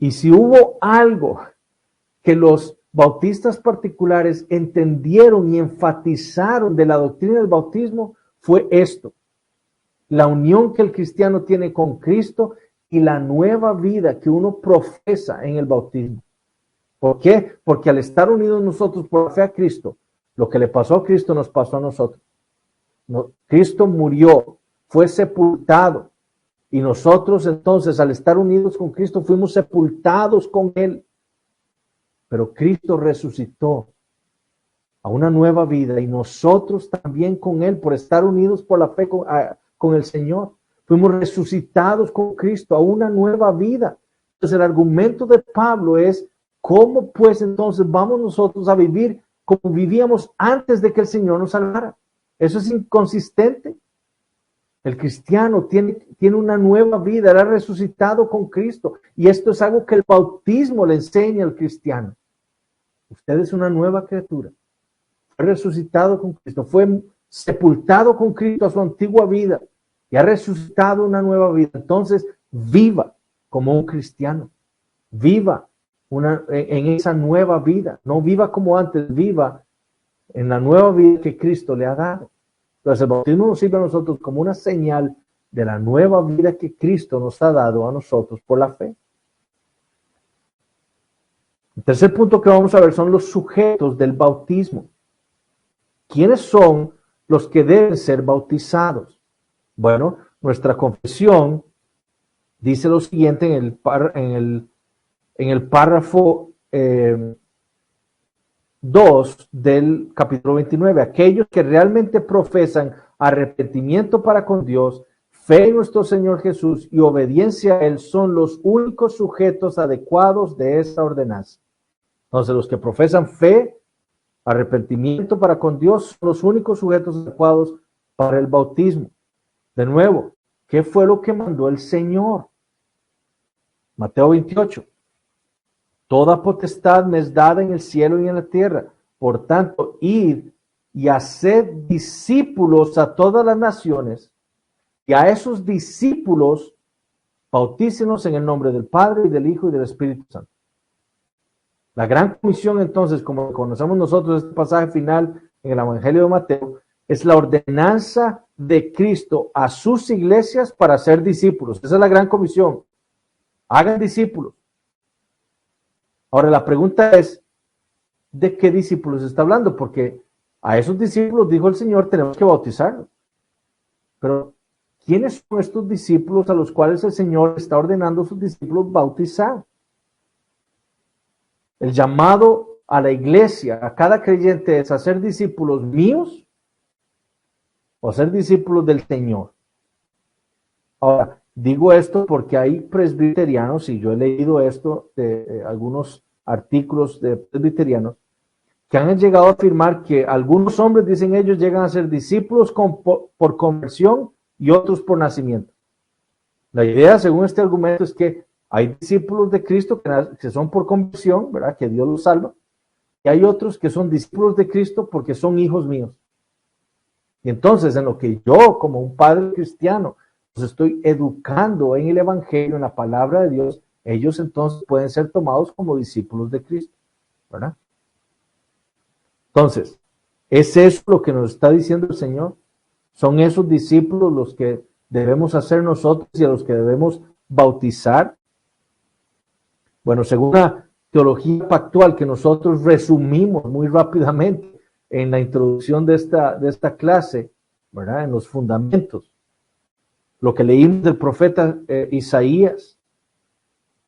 Y si hubo algo que los bautistas particulares entendieron y enfatizaron de la doctrina del bautismo, fue esto: la unión que el cristiano tiene con Cristo y la nueva vida que uno profesa en el bautismo. ¿Por qué? Porque al estar unidos nosotros por la fe a Cristo, lo que le pasó a Cristo nos pasó a nosotros. Cristo murió, fue sepultado, y nosotros entonces, al estar unidos con Cristo, fuimos sepultados con Él. Pero Cristo resucitó a una nueva vida, y nosotros también con Él, por estar unidos por la fe con el Señor, fuimos resucitados con Cristo a una nueva vida. Entonces el argumento de Pablo es: ¿cómo pues entonces vamos nosotros a vivir como vivíamos antes de que el Señor nos salvara? Eso es inconsistente. El cristiano tiene una nueva vida, era resucitado con Cristo, y esto es algo que el bautismo le enseña al cristiano. Usted es una nueva criatura, fue resucitado con Cristo, fue sepultado con Cristo a su antigua vida y ha resucitado una nueva vida. Entonces viva como un cristiano, viva en esa nueva vida, no viva como antes, viva en la nueva vida que Cristo le ha dado. Entonces el bautismo nos sirve a nosotros como una señal de la nueva vida que Cristo nos ha dado a nosotros por la fe. El tercer punto que vamos a ver son los sujetos del bautismo. ¿Quiénes son los que deben ser bautizados? Bueno, nuestra confesión dice lo siguiente en el párrafo 2 del capítulo 29. Aquellos que realmente profesan arrepentimiento para con Dios, fe en nuestro Señor Jesús y obediencia a Él son los únicos sujetos adecuados de esta ordenanza. Entonces, los que profesan fe, arrepentimiento para con Dios, son los únicos sujetos adecuados para el bautismo. De nuevo, ¿qué fue lo que mandó el Señor? Mateo 28. Toda potestad me es dada en el cielo y en la tierra. Por tanto, id y haced discípulos a todas las naciones, y a esos discípulos bautícenos en el nombre del Padre, y del Hijo, y del Espíritu Santo. La gran comisión, entonces, como conocemos nosotros este pasaje final en el Evangelio de Mateo, es la ordenanza de Cristo a sus iglesias para ser discípulos. Esa es la gran comisión. Hagan discípulos. Ahora la pregunta es, ¿de qué discípulos está hablando? Porque a esos discípulos, dijo el Señor, tenemos que bautizarlos. Pero, ¿quiénes son estos discípulos a los cuales el Señor está ordenando a sus discípulos bautizar? El llamado a la iglesia, a cada creyente, es a ser discípulos míos o ser discípulos del Señor. Ahora, digo esto porque hay presbiterianos, y yo he leído esto de algunos artículos de presbiterianos, que han llegado a afirmar que algunos hombres, dicen ellos, llegan a ser discípulos por conversión y otros por nacimiento. La idea, según este argumento, es que hay discípulos de Cristo que son por conversión, ¿verdad? Que Dios los salva. Y hay otros que son discípulos de Cristo porque son hijos míos. Y entonces, en lo que yo, como un padre cristiano, los estoy educando en el Evangelio, en la palabra de Dios, ellos entonces pueden ser tomados como discípulos de Cristo, ¿verdad? Entonces, ¿es eso lo que nos está diciendo el Señor? ¿Son esos discípulos los que debemos hacer nosotros y a los que debemos bautizar? Bueno, según la teología pactual que nosotros resumimos muy rápidamente en la introducción de esta clase, ¿verdad? En los fundamentos, lo que leímos del profeta Isaías,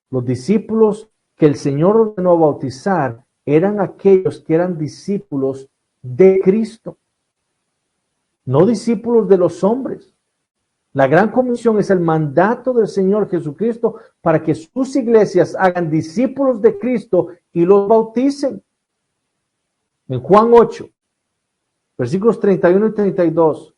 los discípulos que el Señor ordenó bautizar eran aquellos que eran discípulos de Cristo, no discípulos de los hombres. La gran comisión es el mandato del Señor Jesucristo para que sus iglesias hagan discípulos de Cristo y los bauticen. En Juan 8, versículos 31 y 32,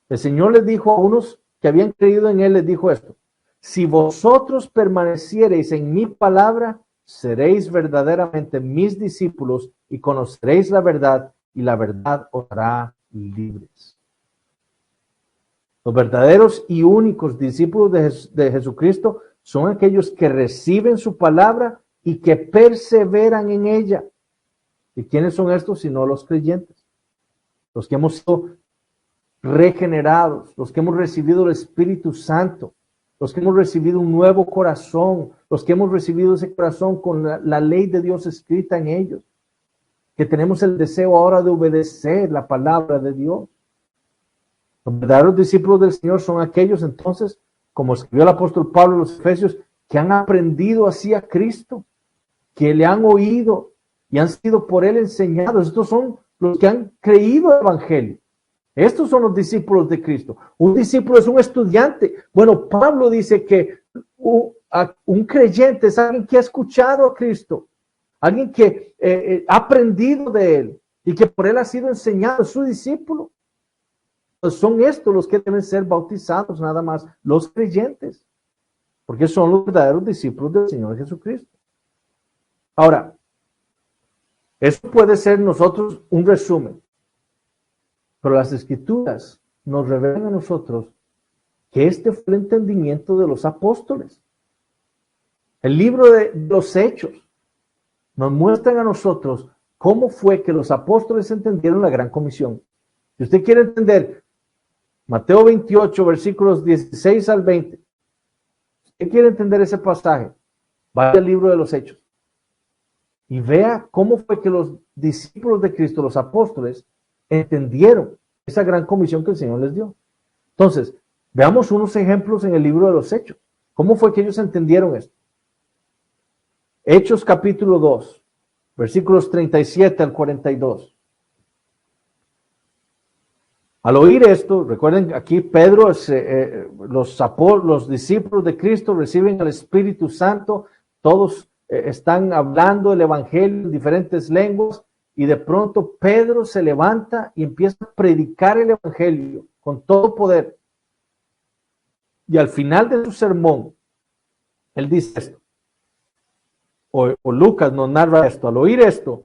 el Señor les dijo a unos que habían creído en Él, les dijo esto: si vosotros permaneciereis en mi palabra, seréis verdaderamente mis discípulos y conoceréis la verdad, y la verdad os hará libres. Los verdaderos y únicos discípulos de Jesucristo son aquellos que reciben su palabra y que perseveran en ella. ¿Y quiénes son estos? Sino los creyentes, los que hemos sido regenerados, los que hemos recibido el Espíritu Santo, los que hemos recibido un nuevo corazón, los que hemos recibido ese corazón con la ley de Dios escrita en ellos, que tenemos el deseo ahora de obedecer la palabra de Dios. Los verdaderos discípulos del Señor son aquellos entonces, como escribió el apóstol Pablo en los Efesios, que han aprendido así a Cristo, que le han oído y han sido por él enseñados. Estos son los que han creído el Evangelio. Estos son los discípulos de Cristo. Un discípulo es un estudiante. Bueno, Pablo dice que un creyente es alguien que ha escuchado a Cristo, alguien que ha aprendido de él y que por él ha sido enseñado, es su discípulo. Pues son estos los que deben ser bautizados, nada más, los creyentes, porque son los verdaderos discípulos del Señor Jesucristo. Ahora, eso puede ser nosotros un resumen, pero las Escrituras nos revelan a nosotros que este fue el entendimiento de los apóstoles. El libro de los Hechos nos muestran a nosotros cómo fue que los apóstoles entendieron la gran comisión. Si usted quiere entender Mateo 28, versículos 16 al 20, si usted quiere entender ese pasaje, vaya al libro de los Hechos y vea cómo fue que los discípulos de Cristo, los apóstoles, entendieron esa gran comisión que el Señor les dio. Entonces, veamos unos ejemplos en el libro de los Hechos. ¿Cómo fue que ellos entendieron esto? Hechos capítulo 2, versículos 37 al 42. Al oír esto, recuerden aquí Pedro, los discípulos de Cristo reciben el Espíritu Santo, todos están hablando el Evangelio en diferentes lenguas, y de pronto Pedro se levanta y empieza a predicar el Evangelio con todo poder. Y al final de su sermón, él dice esto, o Lucas nos narra esto: al oír esto,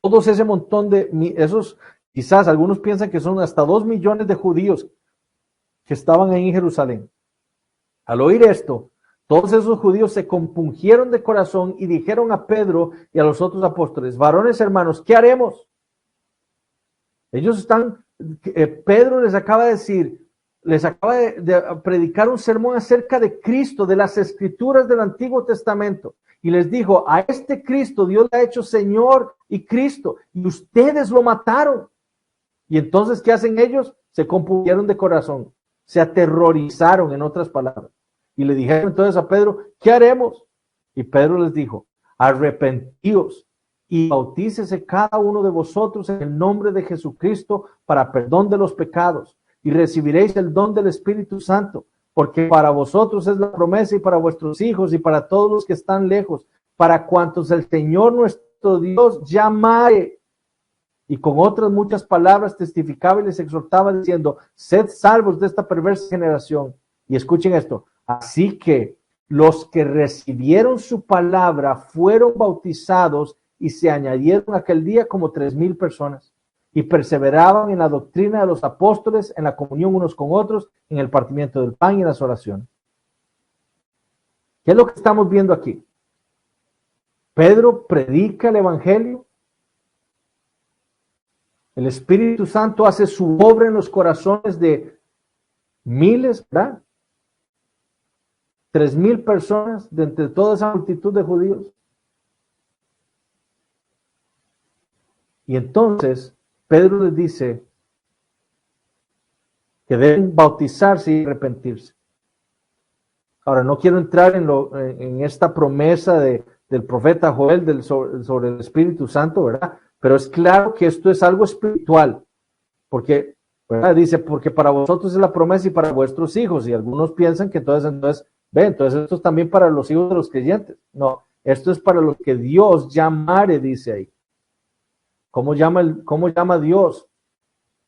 todos ese montón de esos, quizás algunos piensan que son hasta 2 millones de judíos que estaban ahí en Jerusalén. Al oír esto, todos esos judíos se compungieron de corazón y dijeron a Pedro y a los otros apóstoles: varones hermanos, ¿qué haremos? Ellos están, Pedro les acaba de decir, les acaba de predicar un sermón acerca de Cristo, de las Escrituras del Antiguo Testamento. Y les dijo: a este Cristo Dios le ha hecho Señor y Cristo, y ustedes lo mataron. Y entonces, ¿qué hacen ellos? Se compungieron de corazón, se aterrorizaron, en otras palabras. Y le dijeron entonces a Pedro: ¿qué haremos? Y Pedro les dijo: arrepentíos y bautícese cada uno de vosotros en el nombre de Jesucristo para perdón de los pecados, y recibiréis el don del Espíritu Santo, porque para vosotros es la promesa, y para vuestros hijos, y para todos los que están lejos, para cuantos el Señor nuestro Dios llamare. Y con otras muchas palabras testificaba y les exhortaba diciendo: sed salvos de esta perversa generación. Y escuchen esto: así que los que recibieron su palabra fueron bautizados, y se añadieron aquel día como 3,000 personas, y perseveraban en la doctrina de los apóstoles, en la comunión unos con otros, en el partimiento del pan y en las oraciones. ¿Qué es lo que estamos viendo aquí? Pedro predica el Evangelio, el Espíritu Santo hace su obra en los corazones de miles, ¿verdad? 3,000 personas de entre toda esa multitud de judíos. Y entonces Pedro les dice que deben bautizarse y arrepentirse. Ahora, no quiero entrar en esta promesa del profeta Joel sobre el Espíritu Santo, ¿verdad? Pero es claro que esto es algo espiritual, porque, ¿verdad? Dice: porque para vosotros es la promesa y para vuestros hijos. Y algunos piensan que entonces esto es también para los hijos de los creyentes. No, esto es para los que Dios llamare, dice ahí. ¿Cómo llama Dios?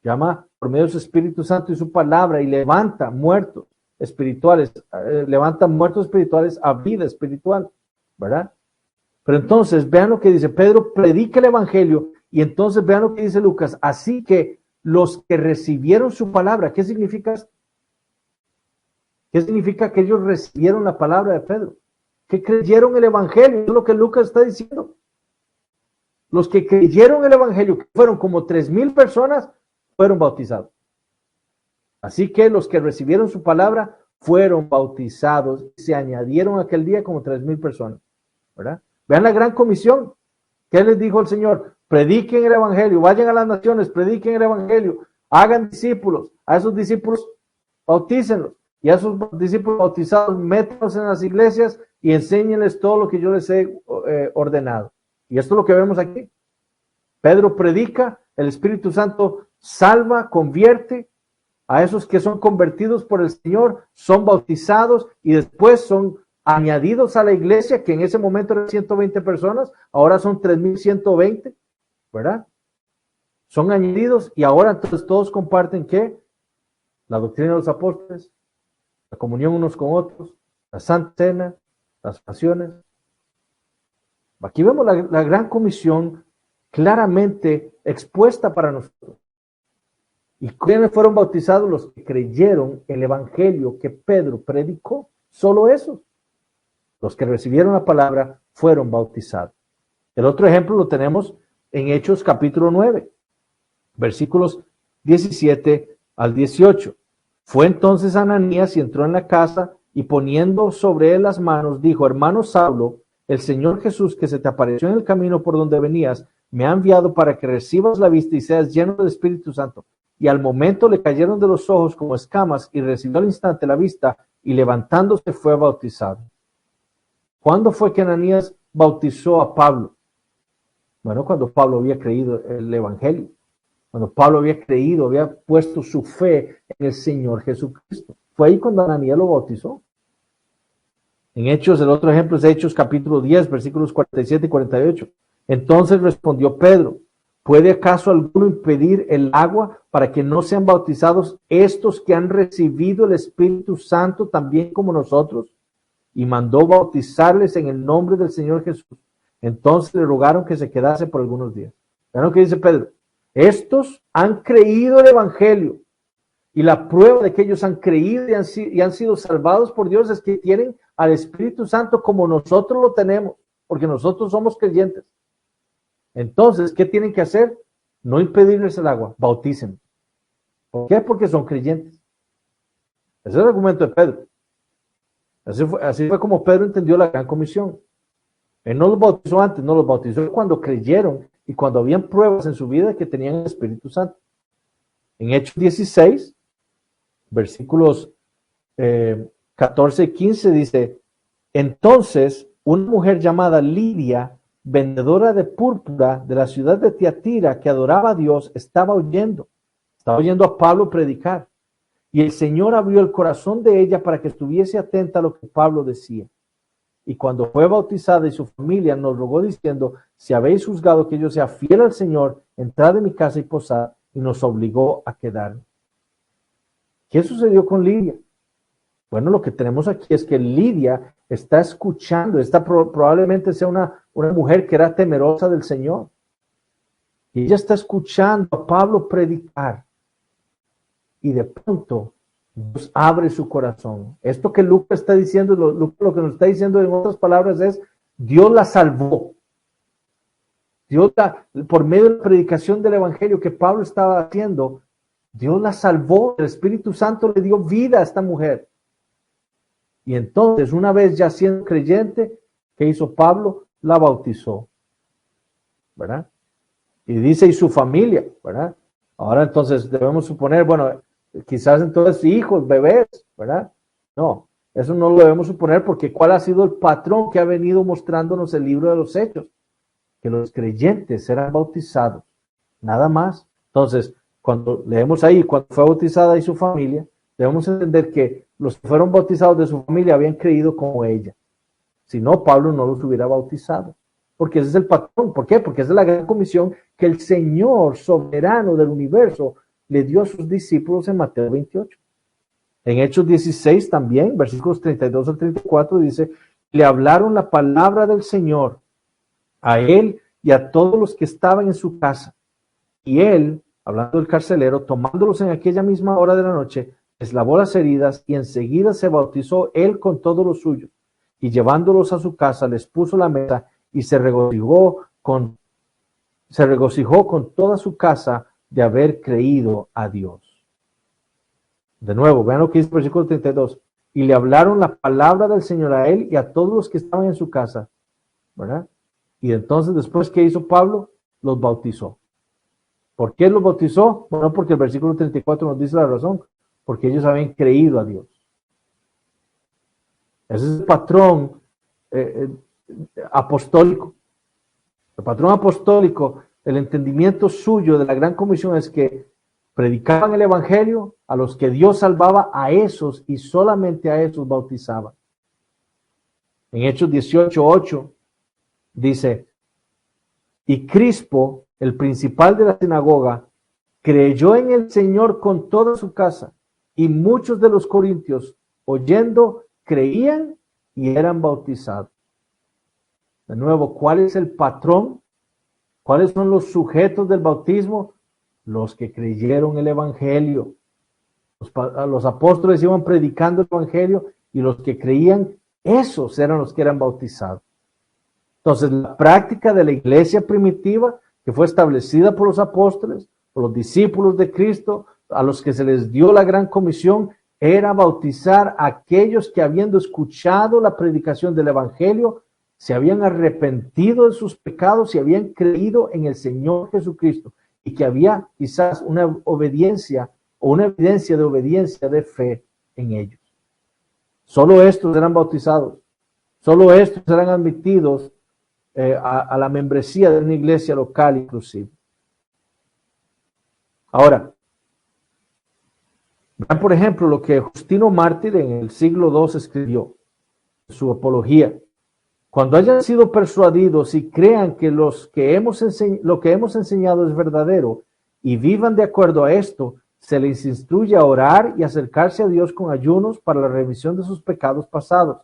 Llama por medio de su Espíritu Santo y su palabra, y levanta muertos espirituales, a vida espiritual, ¿verdad? Pero entonces vean lo que dice Pedro: predica el Evangelio. Y entonces vean lo que dice Lucas: así que los que recibieron su palabra. ¿Qué significa esto? ¿Qué significa que ellos recibieron la palabra de Pedro? Que creyeron el evangelio, es lo que Lucas está diciendo. Los que creyeron el evangelio, que fueron como 3,000 personas, fueron bautizados. Así que los que recibieron su palabra fueron bautizados y se añadieron aquel día como 3,000 personas, ¿verdad? Vean la gran comisión. ¿Qué les dijo el Señor? Prediquen el evangelio, vayan a las naciones, prediquen el evangelio, hagan discípulos, a esos discípulos bautícenlos, y a esos discípulos bautizados métanlos en las iglesias y enséñenles todo lo que yo les he ordenado. Y esto es lo que vemos aquí. Pedro predica, el Espíritu Santo salva, convierte a esos que son convertidos por el Señor, son bautizados y después son añadidos a la iglesia, que en ese momento eran 120 personas, ahora son 3,120, ¿verdad? Son añadidos y ahora entonces todos comparten ¿qué? La doctrina de los apóstoles, la comunión unos con otros, la Santa Cena, las oraciones. Aquí vemos la gran comisión claramente expuesta para nosotros. ¿Y quiénes fueron bautizados? Los que creyeron el evangelio que Pedro predicó. Solo esos. Los que recibieron la palabra fueron bautizados. El otro ejemplo lo tenemos en Hechos capítulo 9, versículos 17 al 18. Fue entonces Ananías y entró en la casa y poniendo sobre él las manos, dijo: hermano Saulo, el Señor Jesús que se te apareció en el camino por donde venías, me ha enviado para que recibas la vista y seas lleno del Espíritu Santo. Y al momento le cayeron de los ojos como escamas y recibió al instante la vista y levantándose fue bautizado. ¿Cuándo fue que Ananías bautizó a Pablo? Bueno, cuando Pablo había creído el evangelio. Cuando Pablo había creído, había puesto su fe en el Señor Jesucristo. Fue ahí cuando Ananías lo bautizó. En Hechos, el otro ejemplo es Hechos capítulo 10, versículos 47 y 48. Entonces respondió Pedro: ¿puede acaso alguno impedir el agua para que no sean bautizados estos que han recibido el Espíritu Santo también como nosotros? Y mandó bautizarles en el nombre del Señor Jesús. Entonces le rogaron que se quedase por algunos días. ¿Vean lo que dice Pedro? Estos han creído el evangelio y la prueba de que ellos han creído y han sido salvados por Dios es que tienen al Espíritu Santo como nosotros lo tenemos, porque nosotros somos creyentes. Entonces, ¿qué tienen que hacer? No impedirles el agua, bautícenlos. ¿Por qué? Porque son creyentes. Ese es el argumento de Pedro. Así fue como Pedro entendió la gran comisión. Él no los bautizó antes, no los bautizó cuando creyeron y cuando habían pruebas en su vida que tenían el Espíritu Santo. En Hechos 16, versículos 14 y 15 dice: entonces una mujer llamada Lidia, vendedora de púrpura de la ciudad de Tiatira, que adoraba a Dios, estaba oyendo a Pablo predicar. Y el Señor abrió el corazón de ella para que estuviese atenta a lo que Pablo decía. Y cuando fue bautizada y su familia nos rogó diciendo: si habéis juzgado que yo sea fiel al Señor, entrad en mi casa y posad, y nos obligó a quedarnos. ¿Qué sucedió con Lidia? Bueno, lo que tenemos aquí es que Lidia está escuchando, probablemente sea una mujer que era temerosa del Señor. Y ella está escuchando a Pablo predicar. Y de pronto Dios abre su corazón. Esto que Lucas está diciendo, lo que nos está diciendo en otras palabras es: Dios la salvó. Dios por medio de la predicación del evangelio que Pablo estaba haciendo, Dios la salvó. El Espíritu Santo le dio vida a esta mujer. Y entonces, una vez ya siendo creyente, ¿qué hizo Pablo? La bautizó, ¿verdad? Y dice: y su familia, ¿verdad? Ahora entonces debemos suponer, bueno, quizás entonces hijos, bebés, ¿verdad? No, eso no lo debemos suponer, porque ¿cuál ha sido el patrón que ha venido mostrándonos el libro de los Hechos? Que los creyentes serán bautizados, nada más. Entonces, cuando leemos ahí, cuando fue bautizada y su familia, debemos entender que los que fueron bautizados de su familia habían creído como ella. Si no, Pablo no los hubiera bautizado. Porque ese es el patrón. ¿Por qué? Porque esa es la gran comisión que el Señor soberano del universo le dio a sus discípulos en Mateo 28. En Hechos 16 también, versículos 32 al 34, dice: le hablaron la palabra del Señor a él y a todos los que estaban en su casa. Y él, hablando del carcelero, tomándolos en aquella misma hora de la noche, les lavó las heridas y enseguida se bautizó él con todos los suyos. Y llevándolos a su casa, les puso la mesa y se regocijó con toda su casa de haber creído a Dios. De nuevo, vean lo que dice el versículo 32. Y le hablaron la palabra del Señor a él y a todos los que estaban en su casa, ¿verdad? Y entonces, después, ¿qué hizo Pablo? Los bautizó. ¿Por qué los bautizó? Bueno, porque el versículo 34 nos dice la razón. Porque ellos habían creído a Dios. Ese es el patrón apostólico. El patrón apostólico, el entendimiento suyo de la gran comisión es que predicaban el evangelio, a los que Dios salvaba, a esos y solamente a esos bautizaban. En Hechos 18:8 dice, y Crispo, el principal de la sinagoga, creyó en el Señor con toda su casa, y muchos de los corintios, oyendo, creían y eran bautizados. De nuevo, ¿cuál es el patrón? ¿Cuáles son los sujetos del bautismo? Los que creyeron el evangelio. Los apóstoles iban predicando el evangelio y los que creían, esos eran los que eran bautizados. Entonces, la práctica de la iglesia primitiva, que fue establecida por los apóstoles, por los discípulos de Cristo, a los que se les dio la gran comisión, era bautizar a aquellos que, habiendo escuchado la predicación del evangelio, se habían arrepentido de sus pecados y habían creído en el Señor Jesucristo, y que había quizás una obediencia o una evidencia de obediencia de fe en ellos. Solo estos eran bautizados, solo estos eran admitidos a la membresía de una iglesia local inclusive. Ahora, vean por ejemplo lo que Justino Mártir en el siglo II escribió, su apología. Cuando hayan sido persuadidos y crean que lo que hemos enseñado es verdadero y vivan de acuerdo a esto, se les instruye a orar y acercarse a Dios con ayunos para la remisión de sus pecados pasados.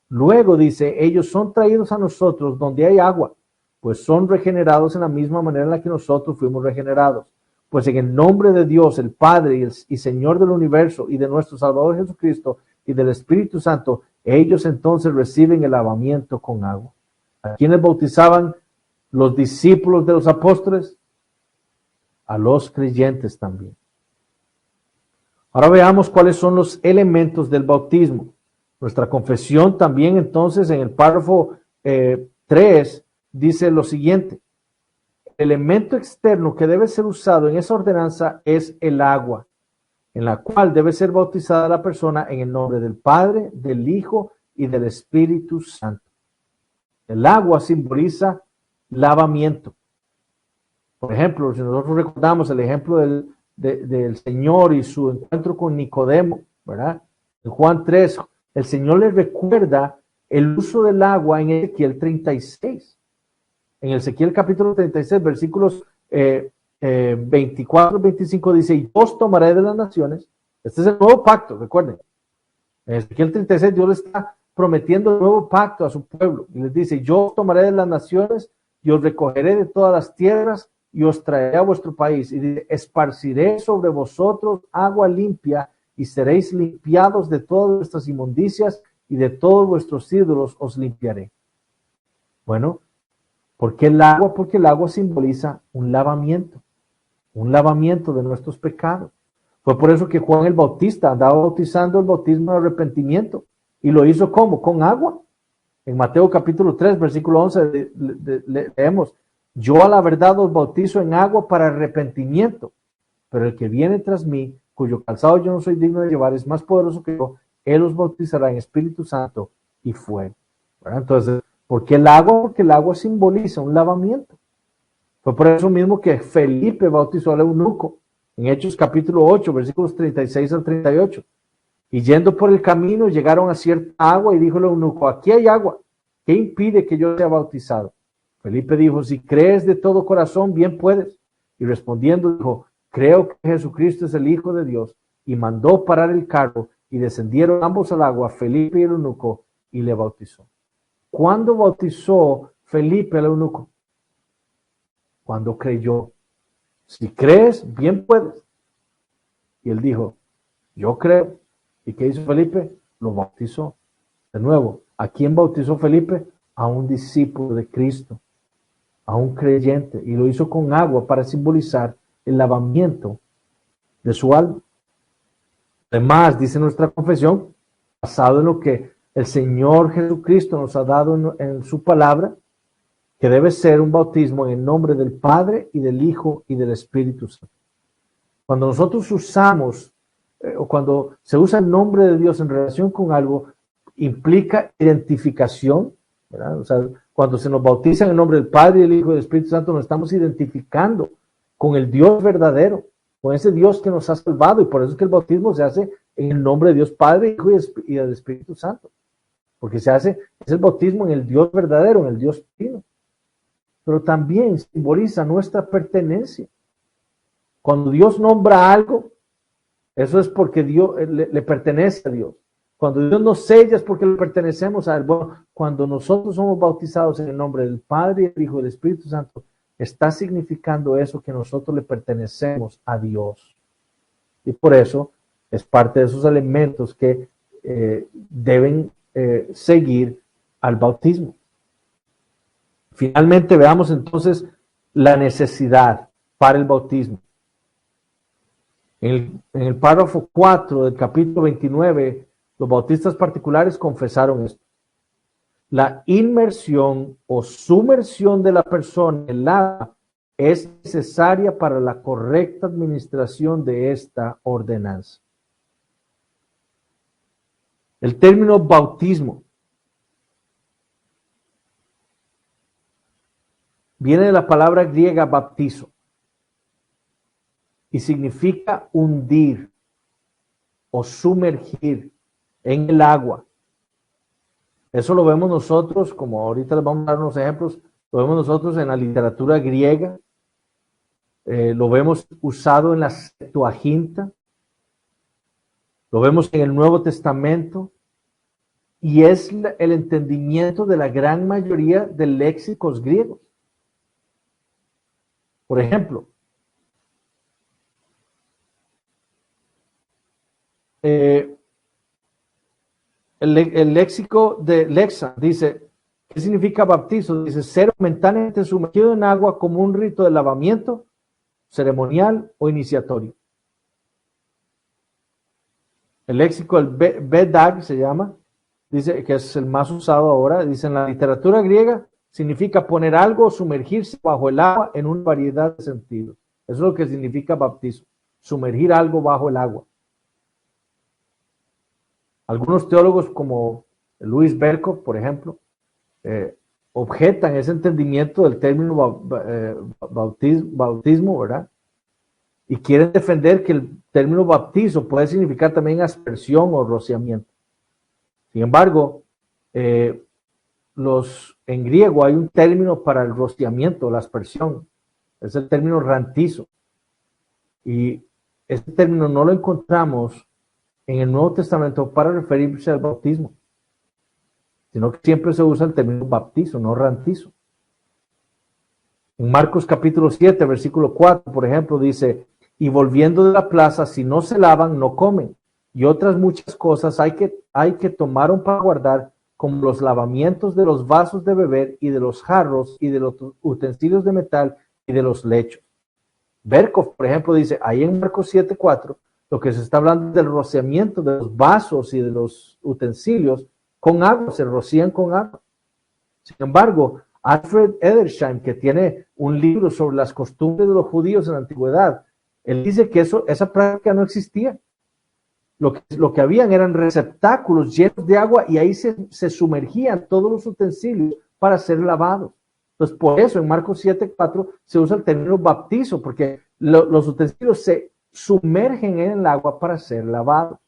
Luego dice, ellos son traídos a nosotros donde hay agua, pues son regenerados en la misma manera en la que nosotros fuimos regenerados. Pues en el nombre de Dios, el Padre y Señor del universo y de nuestro Salvador Jesucristo y del Espíritu Santo, ellos entonces reciben el lavamiento con agua. ¿A quiénes bautizaban los discípulos de los apóstoles? A los creyentes también. Ahora veamos cuáles son los elementos del bautismo. Nuestra confesión también entonces en el párrafo 3 dice lo siguiente. El elemento externo que debe ser usado en esa ordenanza es el agua, en la cual debe ser bautizada la persona en el nombre del Padre, del Hijo y del Espíritu Santo. El agua simboliza lavamiento. Por ejemplo, si nosotros recordamos el ejemplo del Señor y su encuentro con Nicodemo, ¿verdad? En Juan 3, el Señor le recuerda el uso del agua en Ezequiel 36. En Ezequiel capítulo 36, versículos 24 25 dice, y os tomaré de las naciones. Este es el nuevo pacto, recuerden. En Ezequiel 36 Dios le está prometiendo el nuevo pacto a su pueblo. Y les dice, yo os tomaré de las naciones y os recogeré de todas las tierras y os traeré a vuestro país. Y dice, esparciré sobre vosotros agua limpia y seréis limpiados de todas vuestras inmundicias y de todos vuestros ídolos os limpiaré. Bueno, ¿por qué el agua? Porque el agua simboliza un lavamiento de nuestros pecados. Fue por eso que Juan el Bautista andaba bautizando el bautismo de arrepentimiento. ¿Y lo hizo cómo? Con agua. En Mateo capítulo 3, versículo 11, leemos, yo a la verdad os bautizo en agua para arrepentimiento, pero el que viene tras mí, cuyo calzado yo no soy digno de llevar, es más poderoso que yo, él os bautizará en Espíritu Santo y fuego. ¿Verdad? Entonces, ¿por qué el agua? Porque el agua simboliza un lavamiento. Fue por eso mismo que Felipe bautizó al eunuco en Hechos capítulo 8, versículos 36 al 38. Y yendo por el camino, llegaron a cierta agua y dijo el eunuco, aquí hay agua, ¿qué impide que yo sea bautizado? Felipe dijo, si crees de todo corazón, bien puedes. Y respondiendo dijo, creo que Jesucristo es el Hijo de Dios. Y mandó parar el carro y descendieron ambos al agua, Felipe y el eunuco, y le bautizó. ¿Cuándo bautizó Felipe al eunuco? Cuando creyó. Si crees, bien puedes. Y él dijo, Yo creo. ¿Y qué hizo Felipe? Lo bautizó. De nuevo, ¿a quién bautizó Felipe? A un discípulo de Cristo, a un creyente, y lo hizo con agua para simbolizar el lavamiento de su alma. Además, dice nuestra confesión, basado en lo que el Señor Jesucristo nos ha dado en su palabra, que debe ser un bautismo en el nombre del Padre y del Hijo y del Espíritu Santo. Cuando nosotros usamos, o cuando se usa el nombre de Dios en relación con algo, implica identificación, ¿verdad? O sea, cuando se nos bautiza en el nombre del Padre, del Hijo y del Espíritu Santo, nos estamos identificando con el Dios verdadero, con ese Dios que nos ha salvado, y por eso es que el bautismo se hace en el nombre de Dios Padre, Hijo y del Espíritu Santo, porque es el bautismo en el Dios verdadero, en el Dios trino, pero también simboliza nuestra pertenencia. Cuando Dios nombra algo, eso es porque Dios le pertenece a Dios. Cuando Dios nos sella es porque le pertenecemos a Él. Bueno, cuando nosotros somos bautizados en el nombre del Padre, del Hijo y del Espíritu Santo, está significando eso, que nosotros le pertenecemos a Dios. Y por eso es parte de esos elementos que deben seguir al bautismo. Finalmente, veamos entonces la necesidad para el bautismo. En el párrafo 4 del capítulo 29, los bautistas particulares confesaron esto. La inmersión o sumersión de la persona en el agua es necesaria para la correcta administración de esta ordenanza. El término bautismo viene de la palabra griega baptizo y significa hundir o sumergir en el agua. Eso lo vemos nosotros, como ahorita les vamos a dar unos ejemplos, lo vemos nosotros en la literatura griega, lo vemos usado en la Septuaginta, lo vemos en el Nuevo Testamento, y es el entendimiento de la gran mayoría de léxicos griegos. Por ejemplo, el léxico de Lexa dice, ¿qué significa bautizo? Dice, ser momentáneamente sumergido en agua como un rito de lavamiento, ceremonial o iniciatorio. El léxico, el Bedag se llama, dice que es el más usado ahora, dice en la literatura griega, significa poner algo o sumergirse bajo el agua en una variedad de sentidos. Eso es lo que significa bautizo, sumergir algo bajo el agua. Algunos teólogos como Luis Berkov, por ejemplo, objetan ese entendimiento del término bautismo, ¿verdad? Y quieren defender que el término bautizo puede significar también aspersión o rociamiento. Sin embargo, en griego hay un término para el rociamiento, la aspersión, es el término rantizo. Y este término no lo encontramos en el Nuevo Testamento para referirse al bautismo, sino que siempre se usa el término bautizo, no rantizo. En Marcos capítulo 7, versículo 4, por ejemplo, dice, y volviendo de la plaza, si no se lavan, no comen. Y otras muchas cosas hay que tomaron para guardar, como los lavamientos de los vasos de beber y de los jarros y de los utensilios de metal y de los lechos. Berkov, por ejemplo, dice, ahí en Marcos 7, 4, lo que se está hablando del rociamiento de los vasos y de los utensilios con agua, se rocían con agua. Sin embargo, Alfred Edersheim, que tiene un libro sobre las costumbres de los judíos en la antigüedad, él dice que esa práctica no existía. Lo que habían eran receptáculos llenos de agua y ahí se sumergían todos los utensilios para ser lavados. Entonces, por eso en Marcos 7, 4 se usa el término bautizo, porque los utensilios se sumergen en el agua para ser lavados.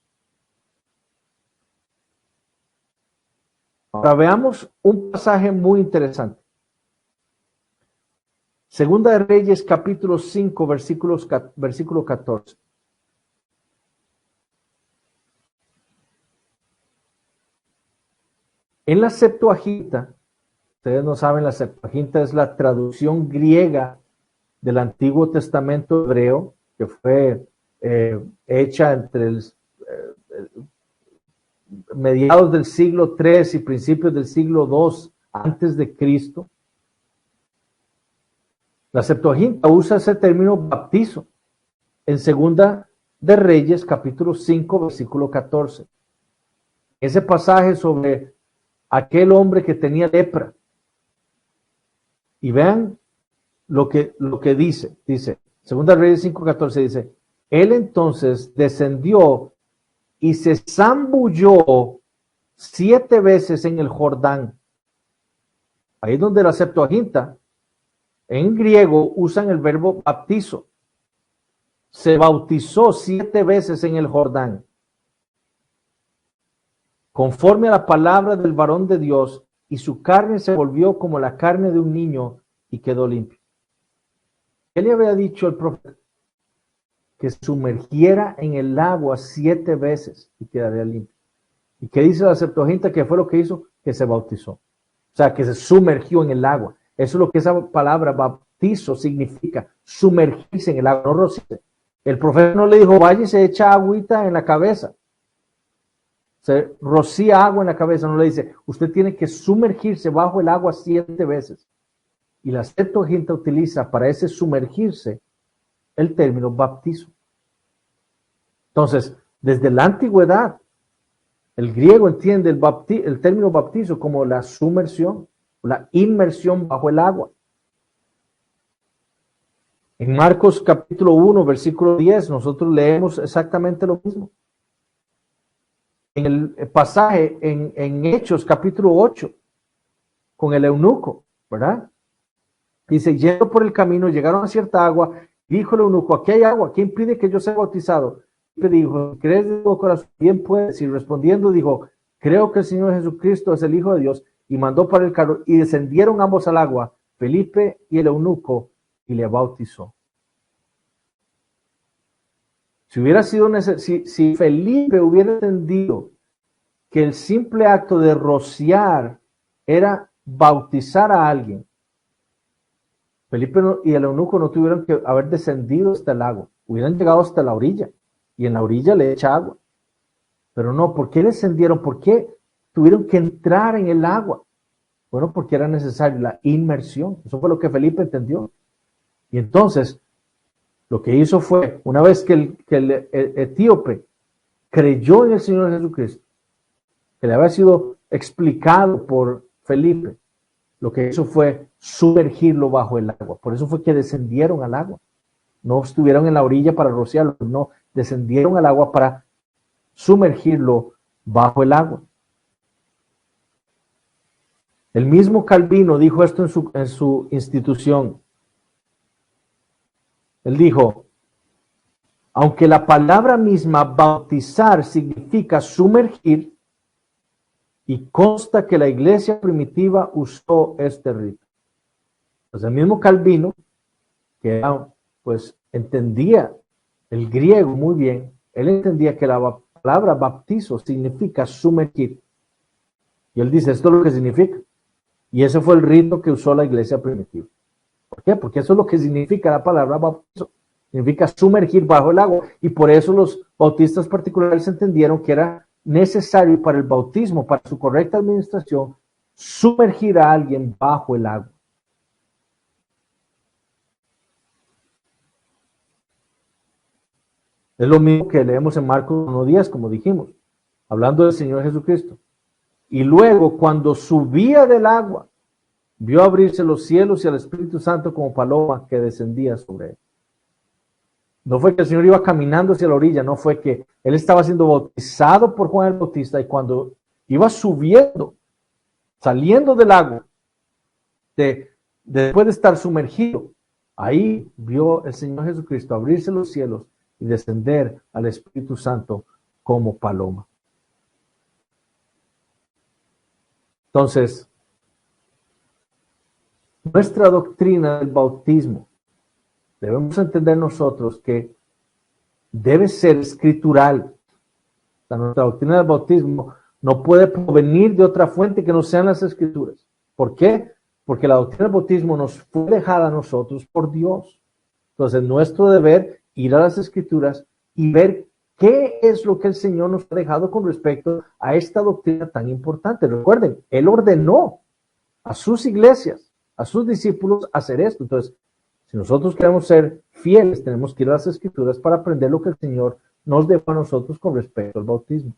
Ahora veamos un pasaje muy interesante. Segunda de Reyes, capítulo 5, versículo 14. En la Septuaginta, ustedes no saben, la Septuaginta es la traducción griega del Antiguo Testamento hebreo, que fue hecha entre mediados del siglo III y principios del siglo II antes de Cristo, la Septuaginta usa ese término bautizo en Segunda de Reyes, capítulo 5, versículo 14. Ese pasaje sobre aquel hombre que tenía lepra. Y vean lo que dice. Dice, Segunda de Reyes 5, 14, dice, él entonces descendió y se zambulló 7 veces en el Jordán. Ahí es donde la Septuaginta, en griego, usan el verbo bautizo. Se bautizó 7 veces en el Jordán, conforme a la palabra del varón de Dios, y su carne se volvió como la carne de un niño y quedó limpio. ¿Qué le había dicho el profeta? Que sumergiera en el agua 7 veces y quedaría limpio. ¿Y qué dice la Septuaginta? Que fue lo que hizo, que se bautizó. O sea, que se sumergió en el agua. Eso es lo que esa palabra bautizo significa, sumergirse en el agua, no rociarse. El profeta no le dijo, vaya y se echa agüita en la cabeza. Se rocía agua en la cabeza, no le dice, usted tiene que sumergirse bajo el agua 7 veces. Y la Septuaginta utiliza para ese sumergirse el término bautizo. Entonces, desde la antigüedad, el griego entiende el término bautizo como la sumersión, la inmersión bajo el agua. En Marcos capítulo 1, versículo 10, nosotros leemos exactamente lo mismo. En el pasaje en Hechos capítulo 8, con el eunuco, ¿verdad? Dice, yendo por el camino, llegaron a cierta agua, dijo el eunuco, aquí hay agua, ¿quién impide que yo sea bautizado? Le dijo, ¿crees de todo corazón? Bien puedes. Y respondiendo dijo, creo que el Señor Jesucristo es el Hijo de Dios, y mandó para el carro, y descendieron ambos al agua, Felipe y el eunuco, y le bautizó. Si hubiera sido necesario, si Felipe hubiera entendido que el simple acto de rociar era bautizar a alguien, Felipe y el eunuco no tuvieron que haber descendido hasta el lago, hubieran llegado hasta la orilla, y en la orilla le echa agua. Pero no, ¿por qué descendieron? ¿Por qué tuvieron que entrar en el agua? Bueno, porque era necesario la inmersión. Eso fue lo que Felipe entendió. Y entonces, lo que hizo fue, una vez que el etíope creyó en el Señor Jesucristo, que le había sido explicado por Felipe, lo que hizo fue sumergirlo bajo el agua. Por eso fue que descendieron al agua. No estuvieron en la orilla para rociarlo, no, descendieron al agua para sumergirlo bajo el agua. El mismo Calvino dijo esto en su institución. Él dijo, aunque la palabra misma bautizar significa sumergir, y consta que la iglesia primitiva usó este rito. Pues el mismo Calvino, que pues entendía el griego muy bien, él entendía que la palabra bautizo significa sumergir. Y él dice, esto es lo que significa. Y ese fue el rito que usó la iglesia primitiva. ¿Por qué? Porque eso es lo que significa la palabra bautizo. Significa sumergir bajo el agua. Y por eso los bautistas particulares entendieron que era necesario para el bautismo, para su correcta administración, sumergir a alguien bajo el agua. Es lo mismo que leemos en Marcos 1:10, como dijimos, hablando del Señor Jesucristo. Y luego, cuando subía del agua, vio abrirse los cielos y al Espíritu Santo como paloma que descendía sobre él. No fue que el Señor iba caminando hacia la orilla, no fue que él estaba siendo bautizado por Juan el Bautista y cuando iba subiendo, saliendo del agua, después de estar sumergido, ahí vio el Señor Jesucristo abrirse los cielos y descender al Espíritu Santo como paloma. Entonces, nuestra doctrina del bautismo, debemos entender nosotros que debe ser escritural. O sea, nuestra doctrina del bautismo no puede provenir de otra fuente que no sean las Escrituras. ¿Por qué? Porque la doctrina del bautismo nos fue dejada a nosotros por Dios. Entonces, nuestro deber ir a las Escrituras y ver ¿Qué es lo que el Señor nos ha dejado con respecto a esta doctrina tan importante? Recuerden, Él ordenó a sus iglesias, a sus discípulos hacer esto. Entonces, si nosotros queremos ser fieles, tenemos que ir a las Escrituras para aprender lo que el Señor nos dejó a nosotros con respecto al bautismo.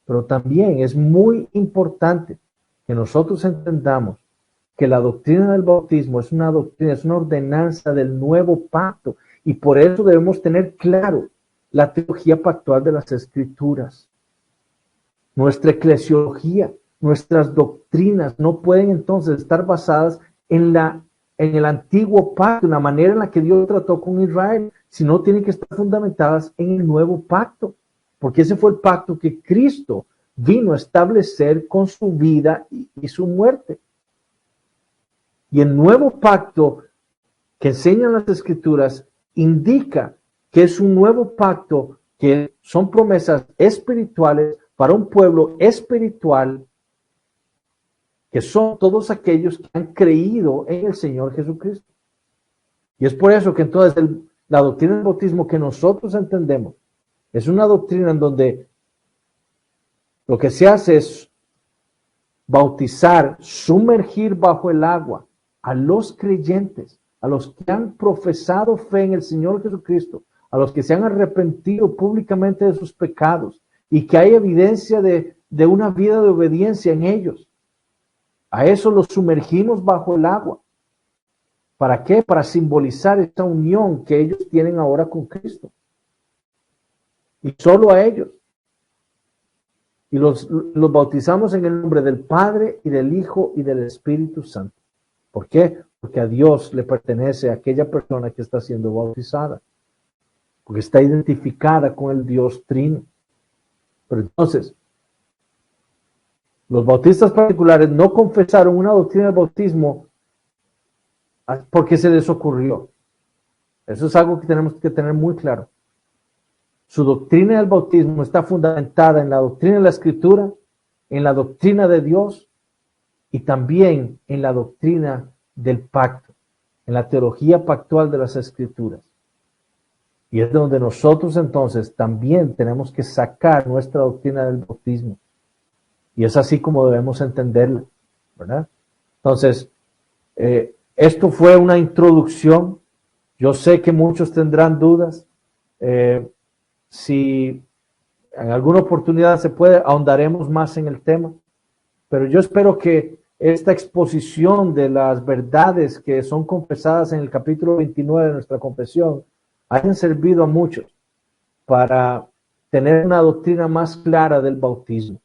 Pero también es muy importante que nosotros entendamos que la doctrina del bautismo es una doctrina, es una ordenanza del nuevo pacto, y por eso debemos tener claro la teología pactual de las Escrituras. Nuestra eclesiología, nuestras doctrinas no pueden entonces estar basadas en el antiguo pacto, en la manera en la que Dios trató con Israel, sino tienen que estar fundamentadas en el nuevo pacto, porque ese fue el pacto que Cristo vino a establecer con su vida y su muerte. Y el nuevo pacto que enseñan las Escrituras indica que es un nuevo pacto, que son promesas espirituales para un pueblo espiritual, que son todos aquellos que han creído en el Señor Jesucristo. Y es por eso que entonces la doctrina del bautismo que nosotros entendemos es una doctrina en donde lo que se hace es bautizar, sumergir bajo el agua a los creyentes, a los que han profesado fe en el Señor Jesucristo, a los que se han arrepentido públicamente de sus pecados y que hay evidencia de una vida de obediencia en ellos. A eso los sumergimos bajo el agua. ¿Para qué? Para simbolizar esta unión que ellos tienen ahora con Cristo. Y solo a ellos. Y los bautizamos en el nombre del Padre y del Hijo y del Espíritu Santo. ¿Por qué? Porque a Dios le pertenece a aquella persona que está siendo bautizada. Porque está identificada con el Dios Trino. Pero entonces, los bautistas particulares no confesaron una doctrina del bautismo porque se les ocurrió. Eso es algo que tenemos que tener muy claro. Su doctrina del bautismo está fundamentada en la doctrina de la Escritura, en la doctrina de Dios y también en la doctrina del pacto, en la teología pactual de las Escrituras. Y es donde nosotros entonces también tenemos que sacar nuestra doctrina del bautismo. Y es así como debemos entenderla, ¿verdad? Entonces, esto fue una introducción. Yo sé que muchos tendrán dudas. Si en alguna oportunidad se puede, ahondaremos más en el tema. Pero yo espero que esta exposición de las verdades que son confesadas en el capítulo 29 de nuestra confesión hayan servido a muchos para tener una doctrina más clara del bautismo.